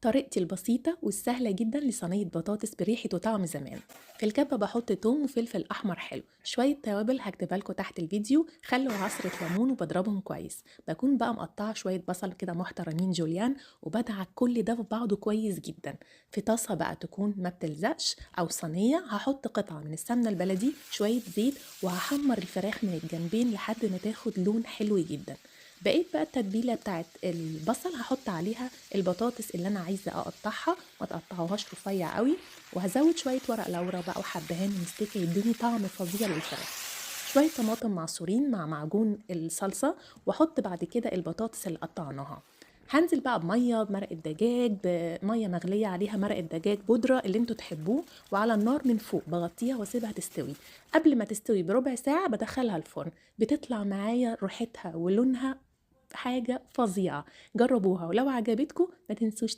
طريقتي البسيطة والسهلة جدا لصينية بطاطس بريحة وطعم زمان. في الكبة بحط توم وفلفل أحمر حلو، شوية توابل هكتبها لكم تحت الفيديو، خل وعصرة ليمون وبضربهم كويس. بكون بقى مقطعة شوية بصل كده محترمين جوليان، وبدعك كل ده في بعضه كويس جدا. في طاسة بقى تكون ما بتلزقش أو صينية هحط قطعة من السمنة البلدي، شوية زيت، وهحمر الفراخ من الجنبين لحد ما تاخد لون حلو جدا. بقيت بقى التتبيلة بتاعت البصل هحط عليها البطاطس اللي انا عايزه اقطعها، ما تقطعوهاش رفيع قوي، وهزود شويه ورق لورا بقى وحبهان مستكه يدوني طعم فظيع للفراخ. شويه طماطم معصورين مع معجون الصلصه، واحط بعد كده البطاطس اللي قطعناها. هنزل بقى بميه دجاج، بميه مغليه عليها مرقه دجاج بودره اللي انتوا تحبوه، وعلى النار من فوق بغطيها واسيبها تستوي. قبل ما تستوي بربع ساعه بدخلها الفرن، بتطلع معايا ريحتها ولونها حاجه فظيعه. جربوها ولو عجبتكم ما تنسوش